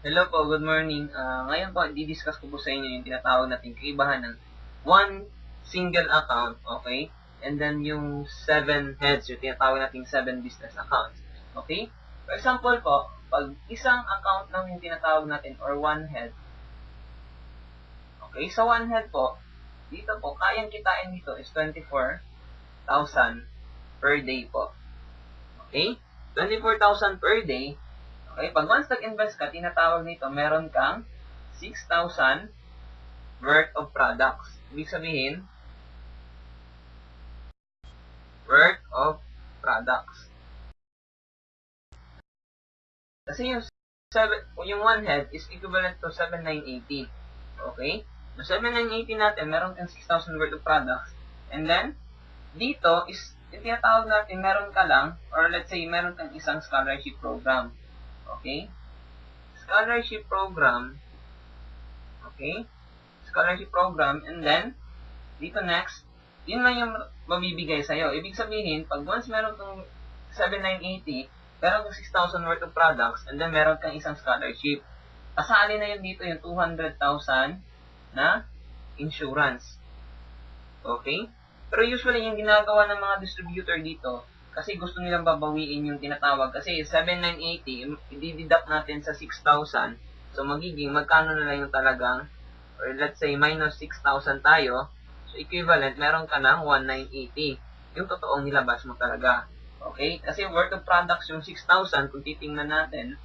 Hello po, good morning. Ngayon po, di-discuss ko po sa inyo yung tinatawag nating kaibahan ng one single account, okay? And then yung 7 heads, yung tinatawag nating 7 business accounts, okay? For example po, pag isang account lang yung tinatawag natin or one head, okay? Sa one head po, dito po, kayang kitain dito is 24,000 per day po. Okay? 24,000 per day. Okay, pag once nag-invest ka, tinatawag nito, meron kang 6,000 worth of products. Ibig sabihin, worth of products. Kasi yung one head is equivalent to 7,980. Okay? So, 7,980 natin, meron kang 6,000 worth of products. And then, dito is, yung tinatawag natin, meron ka lang, or let's say, meron kang isang scholarship program. Okay? Scholarship program, okay? Scholarship program, and then, dito next, yun lang yung mabibigay sa'yo. Ibig sabihin, pag once meron kang 7,980, meron kang 6,000 worth of products, and then meron kang isang scholarship. Kasali na yun dito yung 200,000 na insurance. Okay? Pero usually, yung ginagawa ng mga distributor dito, kasi gusto nilang babawiin yung tinatawag. Kasi 7,980, i-deduct natin sa 6,000. So, magiging, magkano na lang yung talagang, or let's say, minus 6,000 tayo. So, equivalent, meron ka ng 1,980. Yung totoong nilabas mo talaga. Okay? Kasi worth of products yung 6,000, kung titingnan natin.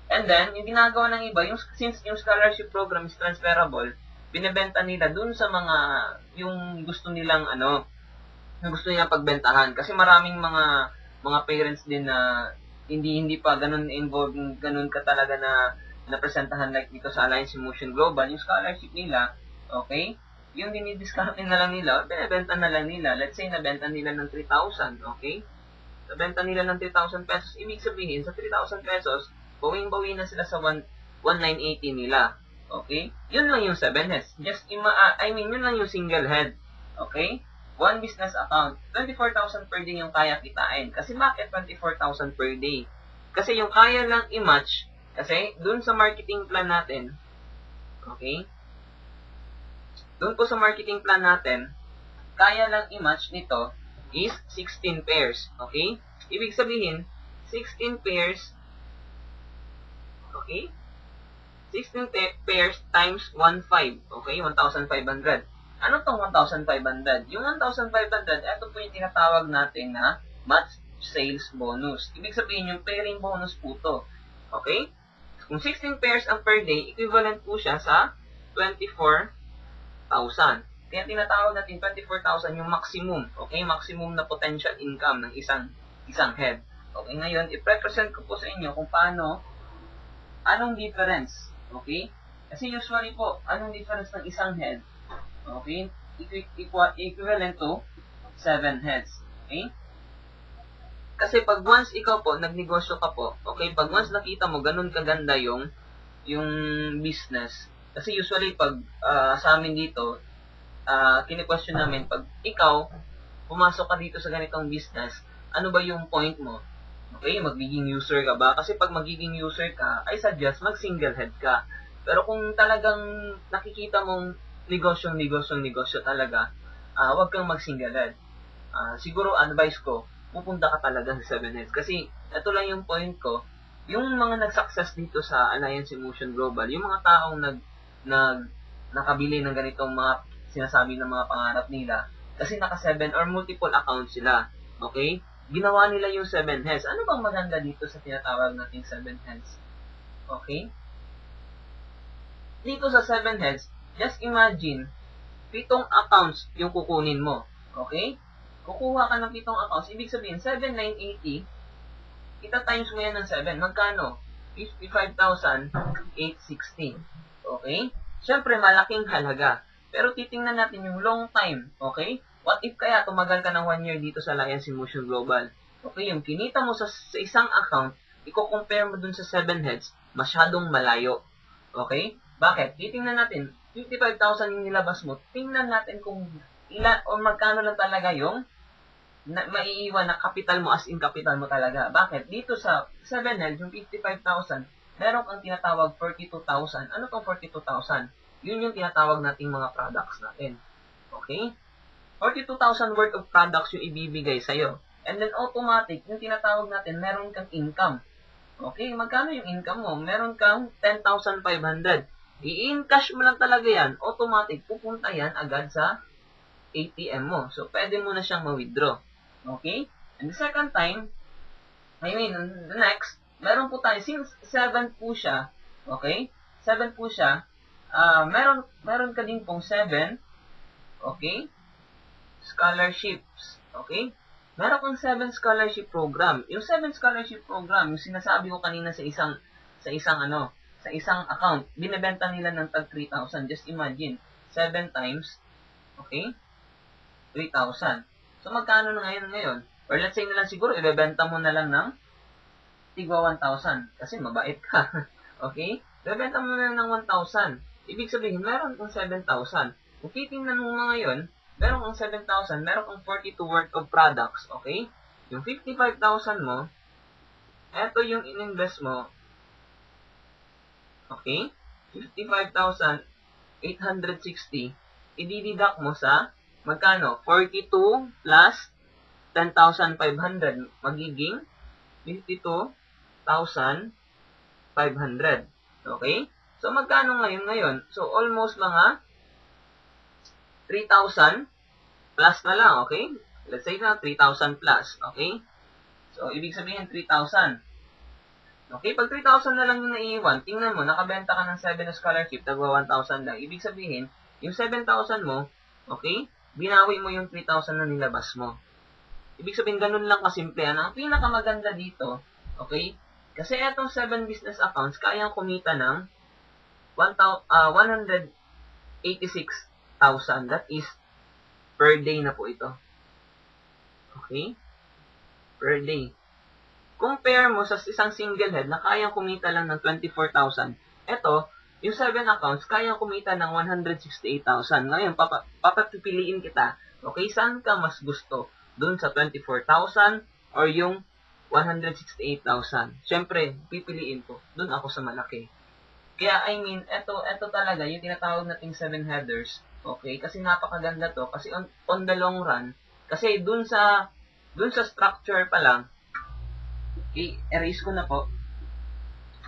And then, yung ginagawa ng iba, since yung scholarship program is transferable, binebenta nila dun sa mga, yung gusto nilang, yung gusto nilang pagbentahan. Kasi maraming mga parents din na hindi pa ganun involved, ganun ka talaga na presentahan like dito sa Alliance Motion Global, yung scholarship nila, okay? Yung dinidiscount na lang nila, binebenta na lang nila. Let's say, nabenta nila ng 3,000, okay? Nabenta nila ng 3,000 pesos. Ibig sabihin, sa 3,000 pesos, bawing-bawi na sila sa 1,980 nila. Okay? Yun lang yung 7 heads. Yun lang yung single head. Okay? One business account. 24,000 per day yung kaya kitain. Kasi bakit 24,000 per day? Kasi yung kaya lang i-match, kasi dun sa marketing plan natin, okay? Dun po sa marketing plan natin, kaya lang i-match nito is 16 pairs. Okay? Ibig sabihin, 16 pairs, okay? 16 pairs times 1,500. Okay? 1,500. Ano tong 1,500? Yung 1,500, ito po yung tinatawag natin na match sales bonus. Ibig sabihin, yung pairing bonus po to. Okay? Kung 16 pairs ang per day, equivalent po siya sa 24,000. Kaya tinatawag natin 24,000 yung maximum. Okay? Maximum na potential income ng isang head. Okay? Ngayon, i-represent ko po sa inyo kung anong difference. Okay? Kasi usually po, anong difference ng isang head? Okay? Equivalent to 7 heads. Okay? Kasi pag once ikaw po, nagnegosyo ka po, okay, pag once nakita mo, ganun kaganda yung business. Kasi usually pag sa amin dito, kini-question namin, pag ikaw, pumasok ka dito sa ganitong business, ano ba yung point mo? Okay, magiging user ka ba? Kasi pag magiging user ka, I suggest mag-single head ka. Pero kung talagang nakikita mong negosyo talaga, wag kang mag-single head. Siguro advice ko, pupunta ka talaga sa 7 heads. Kasi ito lang yung point ko, yung mga nag-success dito sa Alliance Motion Global, yung mga taong nakabili ng ganitong mga sinasabi ng mga pangarap nila, kasi naka 7 or multiple accounts sila. Okay? Ginawa nila yung 7 heads. Ano bang maganda dito sa tinatawag nating 7 heads? Okay? Dito sa 7 heads, just imagine, 7 accounts yung kukunin mo. Okay? Kukuha ka ng 7 accounts. Ibig sabihin, 7,980, ita-times mo yan ng 7. Magkano? 55,860. Okay? Siyempre, malaking halaga. Pero titingnan natin yung long time. Okay? What if kaya tumagal ka ng 1 year dito sa Alliance Motion Global? Okay, yung kinita mo sa isang account, i-compare mo dun sa 7 heads, masyadong malayo. Okay? Bakit? Titingnan natin, 55,000 yung nilabas mo. Tingnan natin kung ilan o magkano lang talaga yung maiiwan na capital mo as in capital mo talaga. Bakit? Dito sa 7 heads, yung 55,000, meron kang tinatawag 42,000. Ano tong 42,000? Yun yung tinatawag nating mga products natin. Okay? 42,000 worth of products yung ibibigay sa'yo. And then automatic, yung tinatawag natin, meron kang income. Okay? Magkano yung income mo? Meron kang 10,500. I-encash mo lang talaga yan. Automatic, pupunta yan agad sa ATM mo. So, pwede mo na siyang ma-withdraw. Okay? And the second time, the next, meron po tayo, since 7 po siya, okay? 7 po siya, meron ka din pong 7, okay? Scholarships, okay? Meron kang 7 scholarship program. Yung 7 scholarship program, yung sinasabi ko kanina sa isang account, binebenta nila ng tag 3,000. Just imagine, 7 times, okay? 3,000. So, magkano na ngayon? Or let's say na lang siguro, ibebenta mo na lang ng tigwa 1,000. Kasi mabait ka. Okay? Ibebenta mo na lang ng 1,000. Ibig sabihin, meron kang 7,000. Kung titingnan mo ngayon, meron kang 7,000, meron kang 42 worth of products. Okay? Yung 55,000 mo, eto yung in-invest mo. Okay? 55,860. I-deduct mo sa magkano? 42 plus 10,500. Magiging 52,500. Okay? So, magkano ngayon? So, almost mga 3,000 plus na lang. Okay? Let's say na 3,000 plus. Okay? So, ibig sabihin 3,000. Okay? Pag 3,000 na lang yung naiiwan, tingnan mo, nakabenta ka ng 7 na scholarship, tagwa 1,000 lang. Ibig sabihin, yung 7,000 mo, okay? Binawi mo yung 3,000 na nilabas mo. Ibig sabihin, ganun lang kasimple. Ang pinakamaganda dito, okay? Kasi etong 7 business accounts, kayang kumita ng 186,000. That is, per day na po ito. Okay? Per day. Compare mo sa isang single head na kayang kumita lang ng 24,000. Ito, yung 7 accounts, kayang kumita ng 168,000. Ngayon, papapipiliin kita. Okay, saan ka mas gusto? Doon sa 24,000 or yung 168,000? Siyempre, pipiliin ko. Doon ako sa malaki. Kaya, ito talaga, yung tinatawag nating 7 headers. Okay, kasi napakaganda to. Kasi on the long run, kasi doon sa structure pa lang, i-erase ko na po.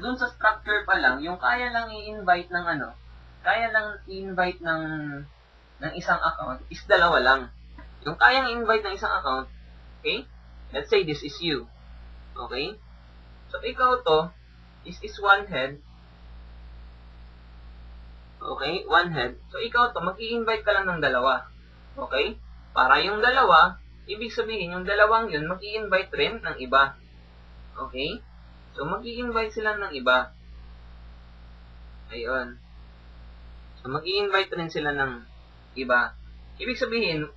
Doon sa structure pa lang, yung kaya lang i-invite ng isang account is dalawa lang. Yung kayang i-invite ng isang account, okay? Let's say this is you. Okay? So, ikaw to, is one head. Okay? One head. So, ikaw to, mag-i-invite ka lang ng dalawa. Okay? Para yung dalawa, ibig sabihin, yung dalawang yun, mag-i-invite rin ng iba. Okay? So, mag-i-invite sila ng iba. Ayun. So, mag-i-invite rin sila ng iba. Ibig sabihin,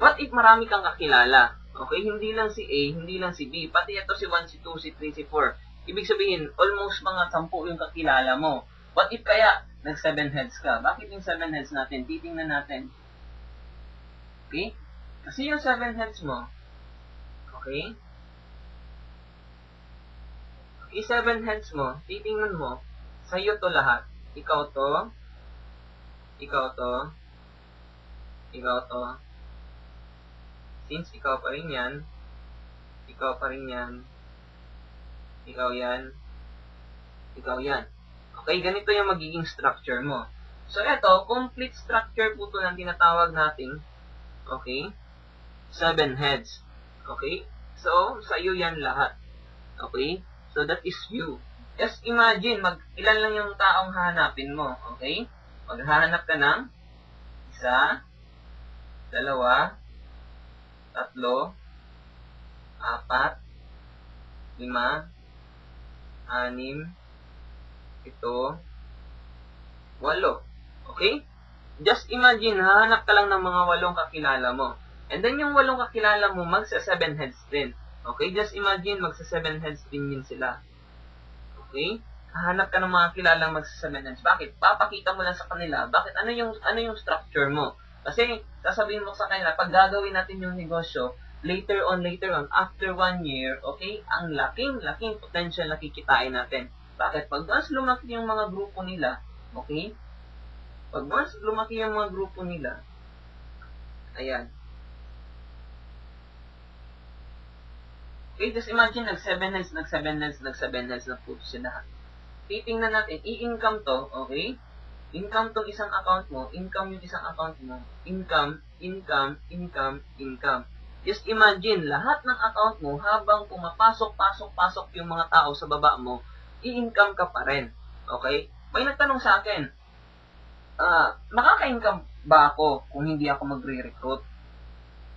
what if marami kang kakilala? Okay? Hindi lang si A, hindi lang si B. Pati ito si 1, si 2, si 3, si 4. Ibig sabihin, almost mga 10 yung kakilala mo. What if kaya nag-7 heads ka? Bakit yung 7 heads natin? Titingnan natin. Okay? Kasi yung 7 heads mo, okay? Yung 7 heads mo, titingnan mo, sa'yo to lahat. Ikaw to, ikaw to, ikaw to. Since ikaw pa rin yan, ikaw pa rin yan, ikaw yan, ikaw yan. Okay, ganito yung magiging structure mo. So, ito, complete structure po ito ng tinatawag natin, okay, 7 heads. Okay? So, sa'yo yan lahat. Okay? So, that is you. Just imagine, ilan lang yung taong hahanapin mo. Okay? Maghahanap ka ng 1, 2, 3, 4, 5, 6, 7, 8, 8. Okay? Just imagine, hahanap ka lang ng mga 8 kakilala mo. And then yung 8 kakilala mo, magsa-7 heads din. Okay? Just imagine, magsa-7 heads din yun sila. Okay? Hahanap ka ng mga kilalang magsa-7 heads. Bakit? Papakita mo lang sa kanila. Bakit? Ano yung structure mo? Kasi, sasabihin mo sa kanila, pag gagawin natin yung negosyo, later on, after 1 year, okay, ang laking potential na kikitain natin. Bakit? Pag once lumaki yung mga grupo nila, okay? Pag once lumaki yung mga grupo nila, ayan. Okay, just imagine, nag-7 heads na po sila. Titingnan natin, i-income to, okay? Income tong isang account mo, income yung isang account mo, income. Just imagine, lahat ng account mo, habang pumapasok yung mga tao sa baba mo, i-income ka pa rin. Okay? May nagtanong sa akin, makaka-income ba ako kung hindi ako magre-recruit?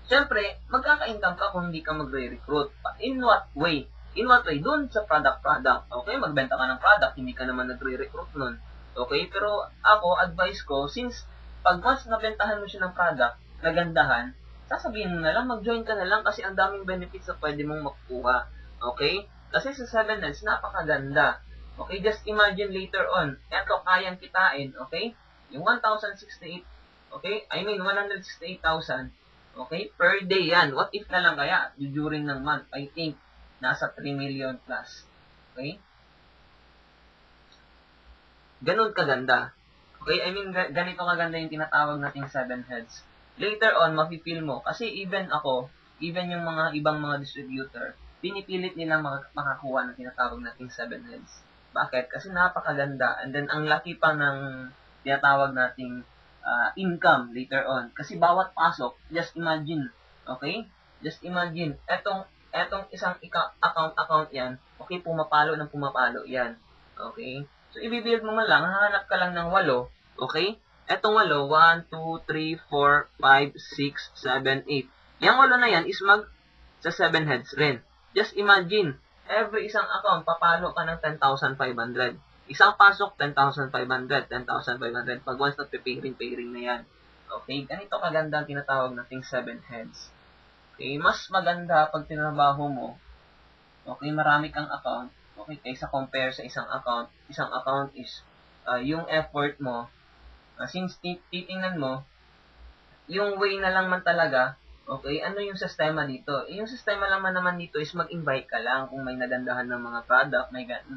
Siyempre, magkaka-income ka kung hindi ka magre-recruit. In what way? In what way? Doon sa product. Okay, magbenta ka ng product, hindi ka naman nagre-recruit nun. Okay, pero ako, advice ko, since pag once nabentahan mo siya ng product, nagandahan, sasabihin mo na lang, mag-join ka na lang kasi ang daming benefits na pwede mong makukuha. Okay? Kasi sa 7 heads, napakaganda. Okay, just imagine later on, eto, kayang kitain, okay? Yung 1,068, okay? I mean, 168,000, okay? Per day yan. What if na lang kaya during ng month? I think, nasa 3 million plus. Okay? Ganun kaganda. Okay? I mean, ganito kaganda yung tinatawag nating 7 heads. Later on, mafe-feel mo. Kasi even ako, even yung mga ibang mga distributor, pinipilit nilang makakuha ng tinatawag nating 7 heads. Bakit? Kasi napakaganda. And then, ang laki pa ng tinatawag nating income later on. Kasi bawat pasok, just imagine. Okay? Just imagine. Etong isang account yan, okay, pumapalo yan. Okay? So, i-build mo man lang, hahanap ka lang ng 8. Okay? Etong 8, 1, 2, 3, 4, 5, 6, 7, 8. Yang 8 na yan is sa 7 heads rin. Just imagine, every isang account, papalo ka ng 10,500. Isang pasok, 10,500, 10,500. Pag once pairing na yan. Okay? Ganito kaganda ang tinatawag nating 7 heads. Okay? Mas maganda pag tinabaho mo, okay, marami kang account, okay, kaysa compare sa isang account. Isang account is yung effort mo, since titingnan mo, yung way na lang man talaga, okay, ano yung sistema dito? Yung sistema lang naman dito is mag-invite ka lang kung may nagandahan ng mga product,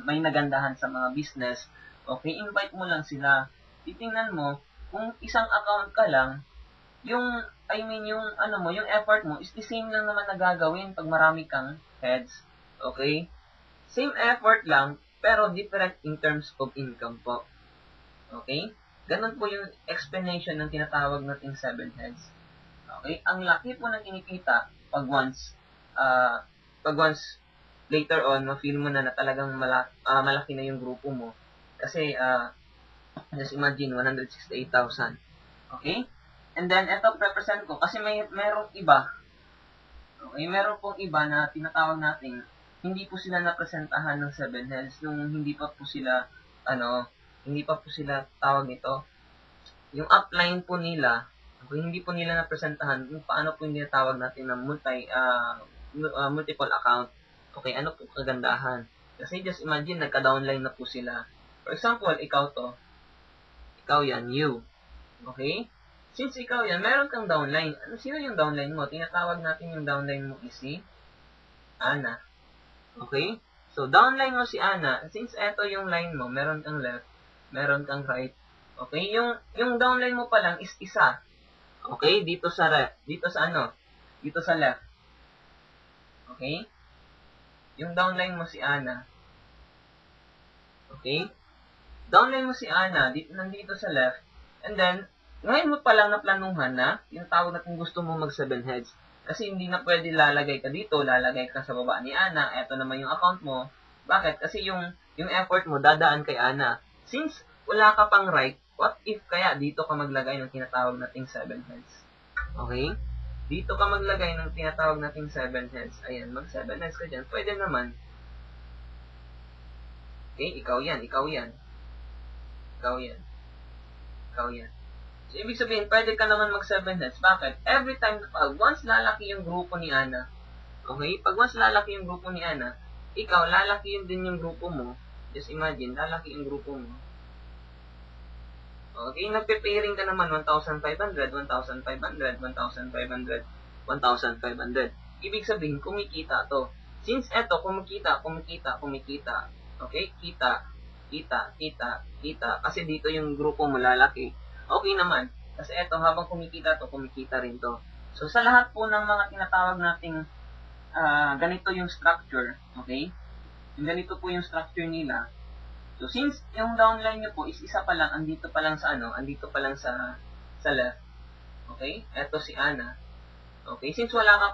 may nagandahan sa mga business, okay, invite mo lang sila. Titingnan mo, kung isang account ka lang, yung yung effort mo is the same lang naman na gagawin pag marami kang heads. Okay? Same effort lang, pero different in terms of income po. Okay? Ganun po yung explanation ng tinatawag nating 7 heads. Okay? Ang laki po ng kinikita pag once later on, ma-feel mo na talagang malaki na yung grupo mo. Kasi, just imagine, 168,000. Okay? And then, ito represent ko, kasi merong iba, okay, meron pong iba na tinatawag natin, hindi po sila napresentahan ng 7 heads, nung hindi pa po sila tawag nito, yung upline po nila, okay, hindi po nila napresentahan kung paano po yung tinatawag natin ng multiple account. Okay, ano po kagandahan? Kasi just imagine, nagka-downline na po sila. For example, ikaw yan, you. Okay? Since ikaw yan, meron kang downline. Sino yung downline mo? Tinatawag natin yung downline mo is si Ana. Okay? So, downline mo si Ana. Since eto yung line mo, meron kang left, meron kang right. Okay? Yung downline mo pa lang is isa. Okay? Dito sa left. Dito sa left. Okay? Yung downline mo si Ana. Okay? Downline mo si Ana, nandito sa left. And then, ngayon mo pa lang naplanuhan na, yung tawag natin gusto mo mag 7 heads. Kasi hindi na pwede lalagay ka dito, lalagay ka sa baba ni Ana, eto naman yung account mo. Bakit? Kasi yung effort mo dadaan kay Ana. Since wala ka pang right, what if kaya dito ka maglagay ng tinatawag nating 7 heads? Okay? Dito ka maglagay ng tinatawag nating 7 heads. Ayan, mag 7 heads ka dyan. Pwede naman. Okay? Ikaw yan. So, ibig sabihin, pwede ka naman mag 7 heads. Bakit? Every time, once lalaki yung grupo ni Ana, okay? Pag once lalaki yung grupo ni Ana, ikaw, lalaki yun din yung grupo mo. Just imagine, lalaki yung grupo mo. Okay? Nagpe-pairing ka naman 1,500, 1,500, 1,500, 1,500. Ibig sabihin, kumikita to. Since eto, kumikita. Okay? Kita. kita. Kasi dito yung grupo mo lalaki. Okay naman. Kasi eto, habang kumikita to, kumikita rin to. So, sa lahat po ng mga tinatawag nating ganito yung structure, okay? Yung ganito po yung structure nila. So, since yung downline nyo po is isa pa lang, andito pa lang sa left. Okay? Eto si Ana. Okay? Since wala ka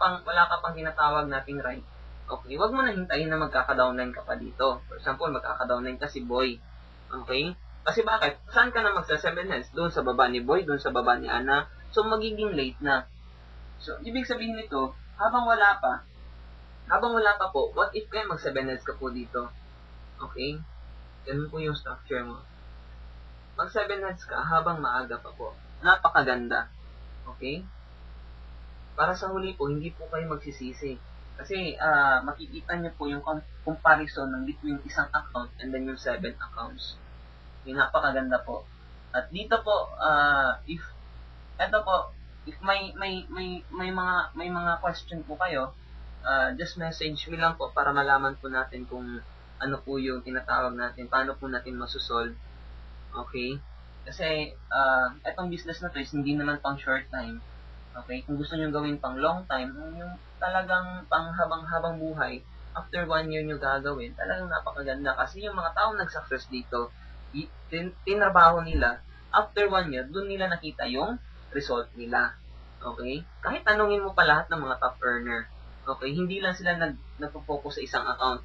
pang tinatawag nating right, okay, wag mo na hintayin na magkaka-downline ka pa dito. For example, magkaka-downline ka si Boy. Okay? Kasi bakit? Saan ka na magsa-7 heads? Doon sa baba ni Boy, doon sa baba ni Ana. So, magiging late na. So, ibig sabihin nito, habang wala pa po, what if kayo mag-7 heads ka po dito? Okay? Ganun po yung structure mo. Mag-7 heads ka habang maaga pa po. Napakaganda. Okay? Para sa huli po, hindi po kayo magsisisi. Kasi makikita niyo po yung comparison ng between isang account and then yung 7 accounts. Yung napakaganda po. At dito po, if may mga question po kayo, just message me lang po para malaman po natin kung ano po yung tinatawag natin, paano po natin masosolve. Okay? Kasi, etong business na to is hindi naman pang short time. Okay? Kung gusto nyo gawin pang long time, yung talagang pang habang buhay, after 1 year nyo gagawin, talagang napakaganda. Kasi yung mga taong nag-success dito, tinrabaho nila, after 1 year, dun nila nakita yung result nila. Okay? Kahit tanungin mo pa lahat ng mga top earner, okay? Hindi lang sila nagpo-focus sa isang account.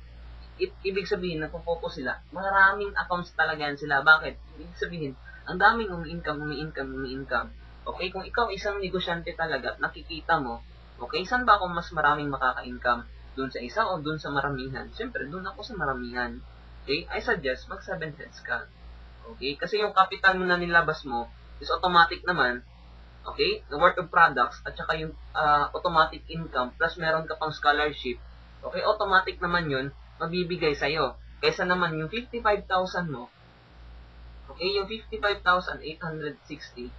Ibig sabihin, nagpo-focus sila. Maraming accounts talaga yan sila. Bakit? Ibig sabihin, ang daming umi-income. Okay, kung ikaw isang negosyante talaga, nakikita mo, okay, saan ba ako mas maraming makaka-income? Doon sa isa o doon sa maramihan? Siyempre, doon ako sa maramihan. Okay, I suggest mag 7 heads ka. Okay, kasi yung capital mo na nilabas mo is automatic naman, okay, the worth of products at saka yung automatic income plus meron ka pang scholarship, okay, automatic naman yun, mabibigay sa'yo. Kaysa naman yung 55,000 mo, okay, yung 55,860,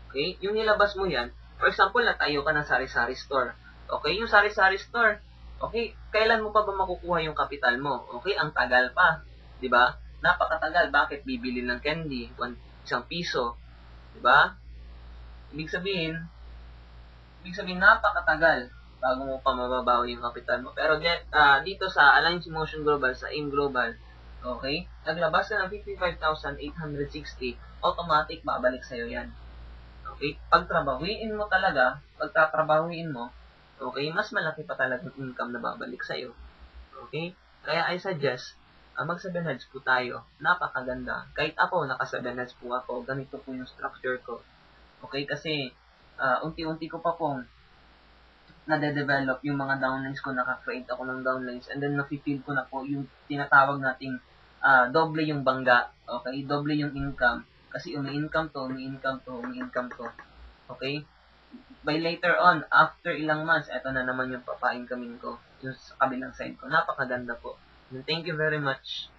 okay? Yung nilabas mo yan, for example, natayo ka ng sari-sari store. Okay? Yung sari-sari store, okay, kailan mo pa ba makukuha yung kapital mo? Okay? Ang tagal pa. Diba? Napakatagal. Bakit bibili ng candy? 1 piso. Diba? Ibig sabihin, napakatagal bago mo pa mababawi yung kapital mo. Pero dito sa Alliance Motion Global, sa AIM Global, okay, naglabas ka ng 55,860, automatic babalik sa'yo yan. Okay? Pagtatrabahuin mo, okay, mas malaki pa talagang income na babalik sa'yo. Okay? Kaya I suggest, mag 7 heads po tayo. Napakaganda. Kahit ako, naka 7 heads po ako. Ganito po yung structure ko. Okay? Kasi, unti-unti ko pa pong nade-develop yung mga downlines ko. Naka-create ako ng downlines. And then, nafe-feel ko na po yung tinatawag nating doble yung bangga. Okay? Doble yung income. Kasi umi-income to. Okay? By later on, after ilang months, eto na naman yung papa-incomein ko. Yung sa kabilang side ko. Napakaganda po. And thank you very much.